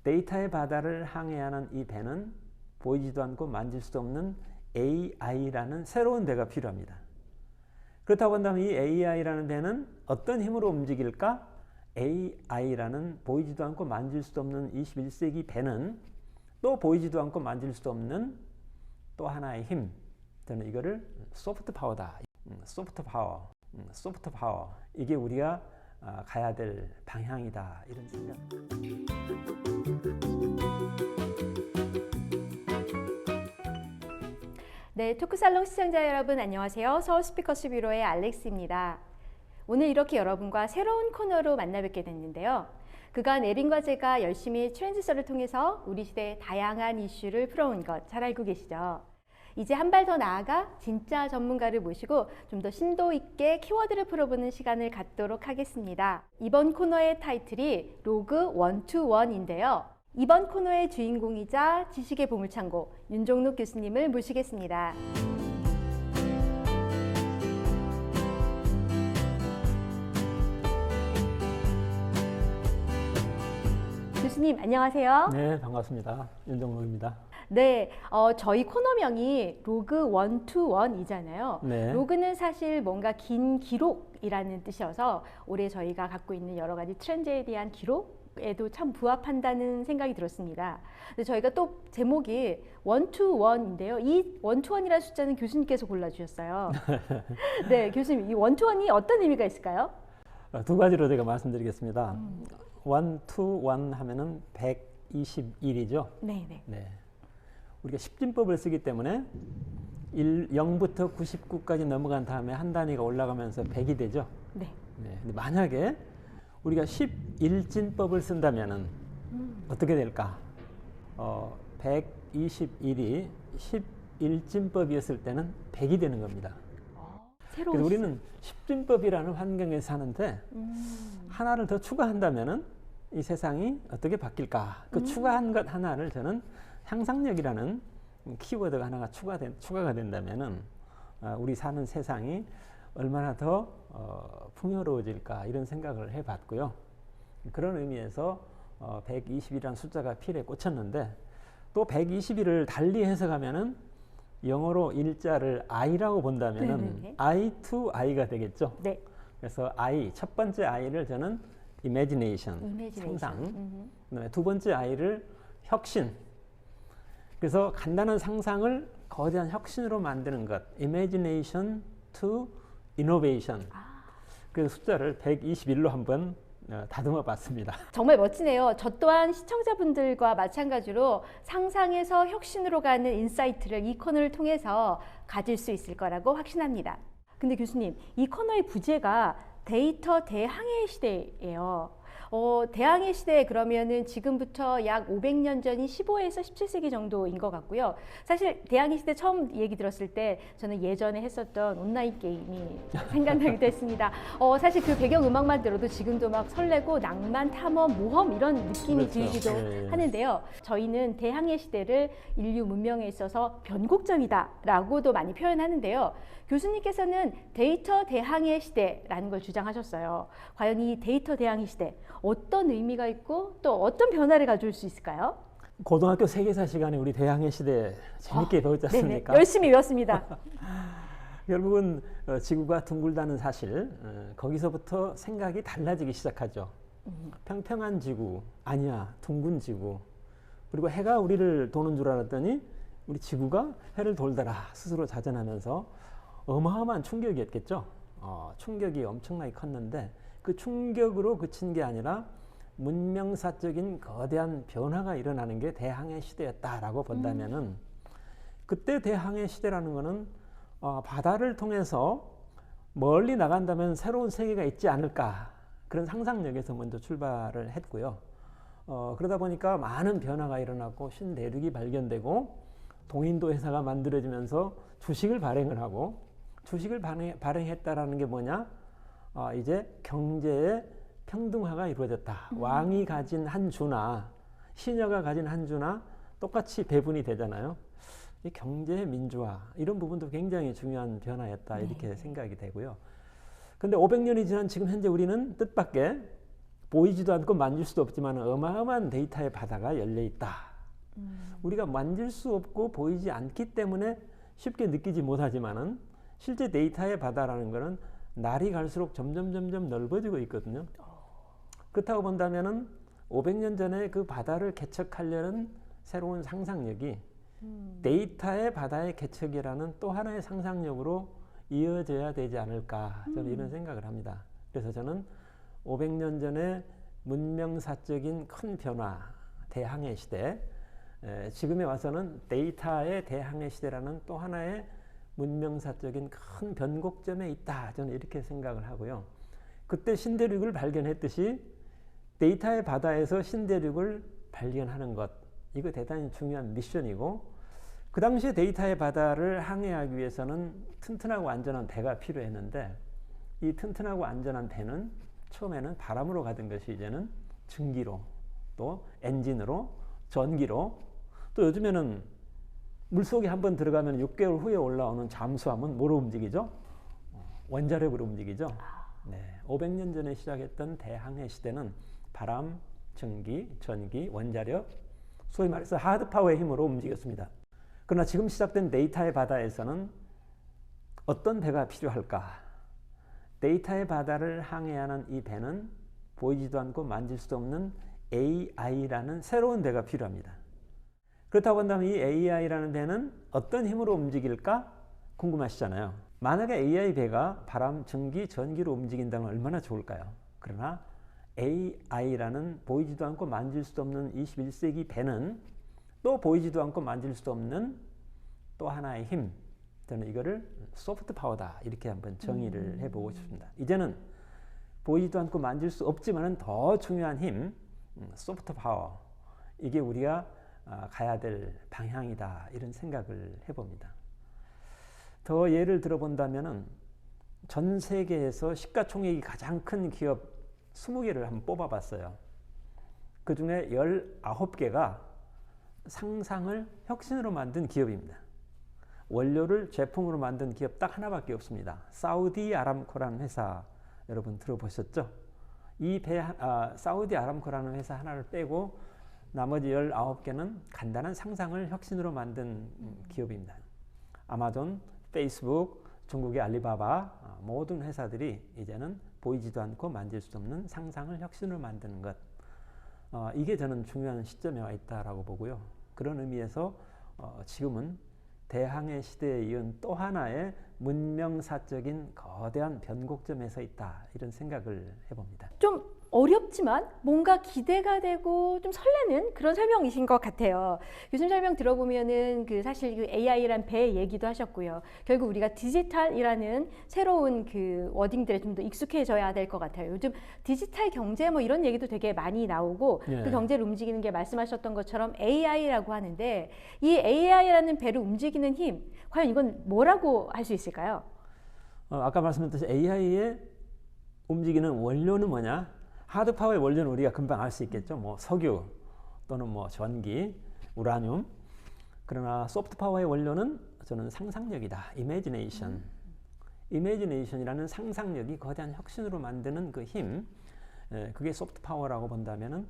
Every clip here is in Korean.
데이터의 바다를 항해하는 이 배는 보이지도 않고 만질 수도 없는 AI라는 새로운 배가 필요합니다. 그렇다고 한다면 이 AI라는 배는 어떤 힘으로 움직일까? AI라는 보이지도 않고 만질 수도 없는 21세기 배는 또 보이지도 않고 만질 수도 없는 또 하나의 힘. 저는 이거를 소프트 파워다. 소프트 파워. 이게 우리가 가야 될 방향이다. 이런 생각. 네, 토크살롱 시청자 여러분 안녕하세요. 서울 스피커스 뷰로의 알렉스입니다. 오늘 이렇게 여러분과 새로운 코너로 만나 뵙게 됐는데요. 그간 에린과 제가 열심히 트렌드서를 통해서 우리 시대의 다양한 이슈를 풀어온 것 잘 알고 계시죠? 이제 한 발 더 나아가 진짜 전문가를 모시고 좀 더 심도 있게 키워드를 풀어보는 시간을 갖도록 하겠습니다. 이번 코너의 타이틀이 로그 121인데요. 이번 코너의 주인공이자 지식의 보물창고 윤종록 교수님을 모시겠습니다. 교수님 안녕하세요. 네, 반갑습니다. 윤종록입니다. 네, 저희 코너명이 로그 121이잖아요. 네. 로그는 사실 뭔가 긴 기록이라는 뜻이어서 올해 저희가 갖고 있는 여러 가지 트렌드에 대한 기록에도 참 부합한다는 생각이 들었습니다. 근데 저희가 또 제목이 121인데요. 이 121이라는 숫자는 교수님께서 골라주셨어요. 네, 교수님, 이 121이 어떤 의미가 있을까요? 두 가지로 제가 말씀드리겠습니다. 121 하면은 121이죠. 네. 우리가 십진법을 쓰기 때문에 0부터 99까지 넘어간 다음에 한 단위가 올라가면서 100이 되죠. 네. 근데 만약에 우리가 11진법을 쓴다면은 어떻게 될까? 121이 11진법이었을 때는 100이 되는 겁니다. 그래서 우리는 10진법이라는 환경에 사는데 하나를 더 추가한다면은 이 세상이 어떻게 바뀔까? 그 추가한 것 하나를 저는 상상력이라는 키워드가 하나가 추가가 된다면은 우리 사는 세상이 얼마나 더 풍요로워질까 이런 생각을 해봤고요. 그런 의미에서 120이라는 숫자가 필에 꽂혔는데 또 121을 달리 해석하면은 영어로 일자를 I라고 본다면은 I to I가 되겠죠. 네. 그래서 I, 첫 번째 I를 저는 imagination. 상상. 그다음에 두 번째 I를 혁신. 그래서 간단한 상상을 거대한 혁신으로 만드는 것. imagination to innovation. 그래서 숫자를 121로 한번 다듬어 봤습니다. 정말 멋지네요. 저 또한 시청자분들과 마찬가지로 상상에서 혁신으로 가는 인사이트를 이 코너를 통해서 가질 수 있을 거라고 확신합니다. 근데 교수님, 이 코너의 부제가 데이터 대항해 시대예요. 대항해 시대 그러면은 지금부터 약 500년 전인 15에서 17세기 정도인 것 같고요. 사실 대항해 시대 처음 얘기 들었을 때 저는 예전에 했었던 온라인 게임이 생각나기도 했습니다. 사실 그 배경 음악만 들어도 지금도 막 설레고 낭만, 탐험, 모험 이런 느낌이 들기도 하는데요. 저희는 대항해 시대를 인류 문명에 있어서 변곡점이다라고도 많이 표현하는데요. 교수님께서는 데이터 대항해 시대라는 걸 주장하셨어요. 과연 이 데이터 대항해 시대 어떤 의미가 있고 또 어떤 변화를 가져올 수 있을까요? 고등학교 세계사 시간에 우리 대항해 시대 재밌게 배웠지 않습니까? 열심히 배웠습니다. 결국은 지구가 둥글다는 사실, 거기서부터 생각이 달라지기 시작하죠. 평평한 지구, 아니야, 둥근 지구. 그리고 해가 우리를 도는 줄 알았더니 우리 지구가 해를 돌더라 스스로 자전하면서 어마어마한 충격이었겠죠. 충격이 엄청나게 컸는데 그 충격으로 그친 게 아니라 문명사적인 거대한 변화가 일어나는 게 대항해 시대였다라고 본다면은 그때 대항해 시대라는 거는 바다를 통해서 멀리 나간다면 새로운 세계가 있지 않을까 그런 상상력에서 먼저 출발을 했고요. 그러다 보니까 많은 변화가 일어났고 신대륙이 발견되고 동인도 회사가 만들어지면서 주식을 발행을 하고 주식을 발행했다라는 게 뭐냐? 이제 경제의 평등화가 이루어졌다. 왕이 가진 한 주나 시녀가 가진 한 주나 똑같이 배분이 되잖아요. 이 경제의 민주화 이런 부분도 굉장히 중요한 변화였다 이렇게 생각이 되고요. 근데 500년이 지난 지금 현재 우리는 뜻밖의 보이지도 않고 만질 수도 없지만 어마어마한 데이터의 바다가 열려 있다. 우리가 만질 수 없고 보이지 않기 때문에 쉽게 느끼지 못하지만은 실제 데이터의 바다라는 것은 날이 갈수록 점점 넓어지고 있거든요. 그렇다고 본다면은 500년 전에 그 바다를 개척하려는 새로운 상상력이 데이터의 바다의 개척이라는 또 하나의 상상력으로 이어져야 되지 않을까, 저는 이런 생각을 합니다. 그래서 저는 500년 전에 문명사적인 큰 변화, 대항해 시대, 지금에 와서는 데이터의 대항해 시대라는 또 하나의 문명사적인 큰 변곡점에 있다, 저는 이렇게 생각을 하고요. 그때 신대륙을 발견했듯이 데이터의 바다에서 신대륙을 발견하는 것, 이거 대단히 중요한 미션이고, 그 당시에 데이터의 바다를 항해하기 위해서는 튼튼하고 안전한 배가 필요했는데, 이 튼튼하고 안전한 배는 처음에는 바람으로 가던 것이 이제는 증기로, 또 엔진으로, 전기로, 또 요즘에는 물속에 한번 들어가면 6개월 후에 올라오는 잠수함은 뭐로 움직이죠? 원자력으로 움직이죠. 네, 500년 전에 시작했던 대항해 시대는 바람, 전기, 원자력, 소위 말해서 하드파워의 힘으로 움직였습니다. 그러나 지금 시작된 데이터의 바다에서는 어떤 배가 필요할까? 데이터의 바다를 항해하는 이 배는 보이지도 않고 만질 수도 없는 AI라는 새로운 배가 필요합니다. 그렇다고 한다면 이 AI라는 배는 어떤 힘으로 움직일까 궁금하시잖아요. 만약에 AI 배가 바람, 전기, 전기로 움직인다면 얼마나 좋을까요? 그러나 AI라는 보이지도 않고 만질 수도 없는 21세기 배는 또 보이지도 않고 만질 수도 없는 또 하나의 힘, 저는 이거를 소프트 파워다, 이렇게 한번 정의를 해보고 싶습니다. 이제는 보이지도 않고 만질 수 없지만 더 중요한 힘, 소프트 파워, 이게 우리가 가야 될 방향이다, 이런 생각을 해봅니다. 더 예를 들어본다면 전 세계에서 시가총액이 가장 큰 기업 20개를 한번 뽑아봤어요. 그 중에 19개가 상상을 혁신으로 만든 기업입니다. 원료를 제품으로 만든 기업 딱 하나밖에 없습니다. 사우디 아람코라는 회사, 여러분 들어보셨죠? 이 사우디 아람코라는 회사 하나를 빼고 나머지 19개는 간단한 상상을 혁신으로 만든 기업입니다. 아마존, 페이스북, 중국의 알리바바, 모든 회사들이 이제는 보이지도 않고 만질 수 없는 상상을 혁신으로 만드는 것, 이게 저는 중요한 시점에 와 있다라고 보고요. 그런 의미에서 지금은 대항해 시대에 이은 또 하나의 문명사적인 거대한 변곡점에 서 있다, 이런 생각을 해봅니다. 좀 어렵지만 뭔가 기대가 되고 좀 설레는 그런 설명이신 것 같아요. 교수님 설명 들어보면은 사실 그 AI란 배 얘기도 하셨고요. 결국 우리가 디지털이라는 새로운 그 워딩들에 좀 더 익숙해져야 될 것 같아요. 요즘 디지털 경제 뭐 이런 얘기도 되게 많이 나오고, 예. 그 경제를 움직이는 게 말씀하셨던 것처럼 AI라고 하는데, 이 AI라는 배를 움직이는 힘, 과연 이건 뭐라고 할 수 있을까요? 아까 말씀드렸듯이 AI의 움직이는 원료는 뭐냐? 하드파워의 원료는 우리가 금방 알 수 있겠죠. 뭐 석유 또는 뭐 전기, 우라늄. 그러나 소프트파워의 원료는 저는 상상력이다. 이미지네이션. 이미지네이션이라는 상상력이 거대한 혁신으로 만드는 그 힘, 그게 소프트파워라고 본다면은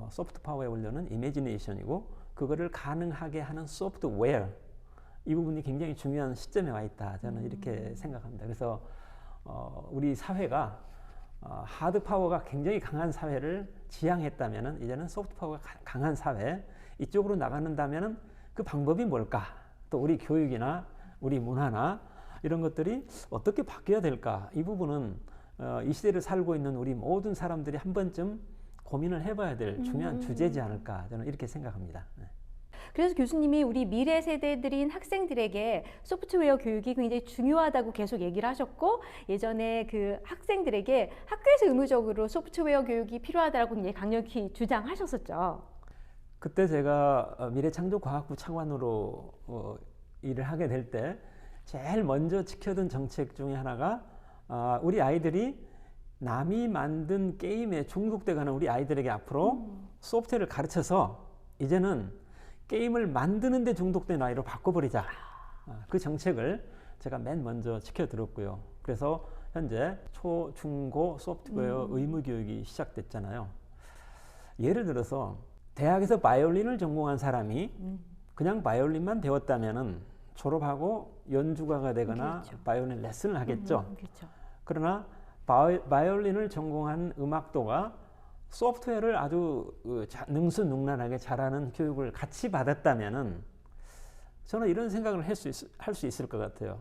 소프트파워의 원료는 이미지네이션이고, 그거를 가능하게 하는 소프트웨어, 이 부분이 굉장히 중요한 시점에 와 있다, 저는 이렇게 생각합니다. 그래서 우리 사회가 하드파워가 굉장히 강한 사회를 지향했다면 이제는 소프트파워가 강한 사회, 이쪽으로 나가는다면 그 방법이 뭘까? 또 우리 교육이나 우리 문화나 이런 것들이 어떻게 바뀌어야 될까? 이 부분은 이 시대를 살고 있는 우리 모든 사람들이 한 번쯤 고민을 해봐야 될 중요한 주제지 않을까, 저는 이렇게 생각합니다. 그래서 교수님이 우리 미래 세대들인 학생들에게 소프트웨어 교육이 굉장히 중요하다고 계속 얘기를 하셨고, 예전에 그 학생들에게 학교에서 의무적으로 소프트웨어 교육이 필요하다고 굉장히 강력히 주장하셨었죠. 그때 제가 미래창조과학부 차관으로 일을 하게 될 때 제일 먼저 지켜둔 정책 중에 하나가 우리 아이들이 남이 만든 게임에 중독돼가는 우리 아이들에게 앞으로 소프트웨어를 가르쳐서 이제는 게임을 만드는 데 중독된 아이로 바꿔버리자. 그 정책을 제가 맨 먼저 지켜들었고요. 그래서 현재 초, 중, 고 소프트웨어 의무 교육이 시작됐잖아요. 예를 들어서 대학에서 바이올린을 전공한 사람이 그냥 바이올린만 배웠다면은 졸업하고 연주가가 되거나 그렇죠. 바이올린 레슨을 하겠죠. 그렇죠. 그러나 바이올린을 전공한 음악도가 소프트웨어를 아주 능수능란하게 잘하는 교육을 같이 받았다면은 저는 이런 생각을 할 수 있을 것 같아요.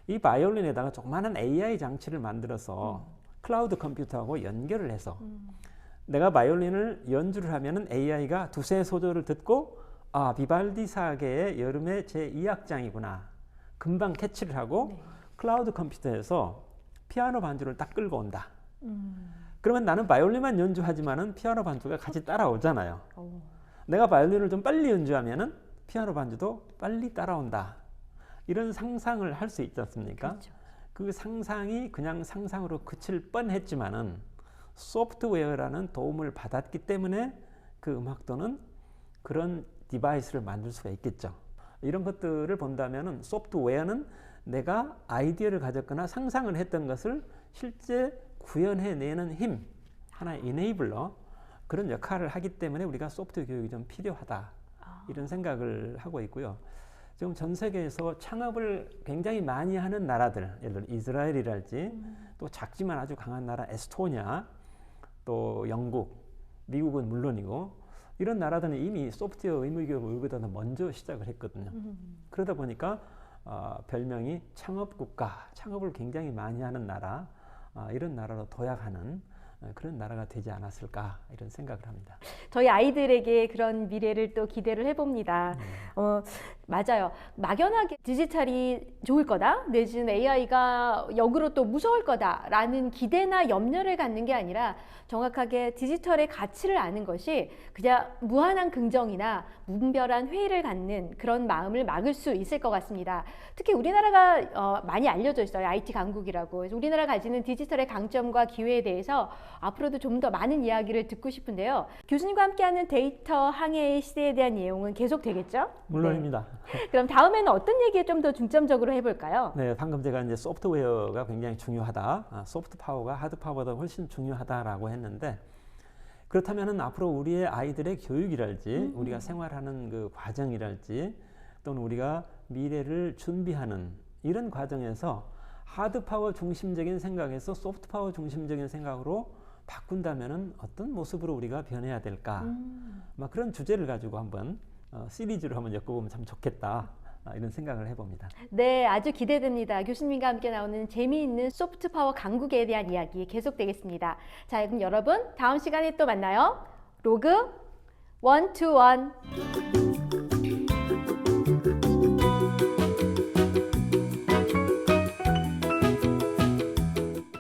이 바이올린에다가 조그마한 AI 장치를 만들어서 클라우드 컴퓨터하고 연결을 해서 내가 바이올린을 연주를 하면은 AI가 두세 소절을 듣고 아, 비발디 사계의 여름의 제2악장이구나. 금방 캐치를 하고 네. 클라우드 컴퓨터에서 피아노 반주를 딱 끌고 온다. 그러면 나는 바이올린만 연주하지만은 피아노 반주가 같이 따라오잖아요. 내가 바이올린을 좀 빨리 연주하면은 피아노 반주도 빨리 따라온다. 이런 상상을 할 수 있지 않습니까? 그렇죠. 그 상상이 그냥 상상으로 그칠 뻔했지만은 소프트웨어라는 도움을 받았기 때문에 그 음악도는 그런 디바이스를 만들 수가 있겠죠. 이런 것들을 본다면은 소프트웨어는 내가 아이디어를 가졌거나 상상을 했던 것을 실제 구현해내는 힘, 하나의 이네이블러 그런 역할을 하기 때문에 우리가 소프트웨어 교육이 좀 필요하다. 이런 생각을 하고 있고요. 지금 전 세계에서 창업을 굉장히 많이 하는 나라들, 예를 들어 이스라엘이랄지 또 작지만 아주 강한 나라 에스토니아, 또 영국, 미국은 물론이고 이런 나라들은 이미 소프트웨어 의무교육을 우리보다 먼저 시작을 했거든요. 그러다 보니까 별명이 창업국가, 창업을 굉장히 많이 하는 나라, 이런 나라로 도약하는 그런 나라가 되지 않았을까 이런 생각을 합니다. 저희 아이들에게 그런 미래를 또 기대를 해봅니다. 맞아요. 막연하게 디지털이 좋을 거다, 내지는 AI가 역으로 또 무서울 거다라는 기대나 염려를 갖는 게 아니라 정확하게 디지털의 가치를 아는 것이 그냥 무한한 긍정이나 무분별한 회의를 갖는 그런 마음을 막을 수 있을 것 같습니다. 특히 우리나라가 많이 알려져 있어요. IT 강국이라고. 그래서 우리나라가 가지는 디지털의 강점과 기회에 대해서 앞으로도 좀 더 많은 이야기를 듣고 싶은데요. 교수님과 함께하는 데이터 항해의 시대에 대한 내용은 계속 되겠죠? 물론입니다. 네. 그럼 다음에는 어떤 얘기 좀 더 중점적으로 해볼까요? 네, 방금 제가 이제 소프트웨어가 굉장히 중요하다, 소프트 파워가 하드 파워보다 훨씬 중요하다라고 했는데 그렇다면은 앞으로 우리의 아이들의 교육이랄지 우리가 생활하는 그 과정이랄지 또는 우리가 미래를 준비하는 이런 과정에서 하드 파워 중심적인 생각에서 소프트 파워 중심적인 생각으로 바꾼다면은 어떤 모습으로 우리가 변해야 될까? 막 그런 주제를 가지고 한번 시리즈로 한번 엮어보면 참 좋겠다. 이런 생각을 해봅니다. 네, 아주 기대됩니다. 교수님과 함께 나오는 재미있는 소프트 파워 강국에 대한 이야기 계속되겠습니다. 자, 그럼 여러분 다음 시간에 또 만나요. 로그 121.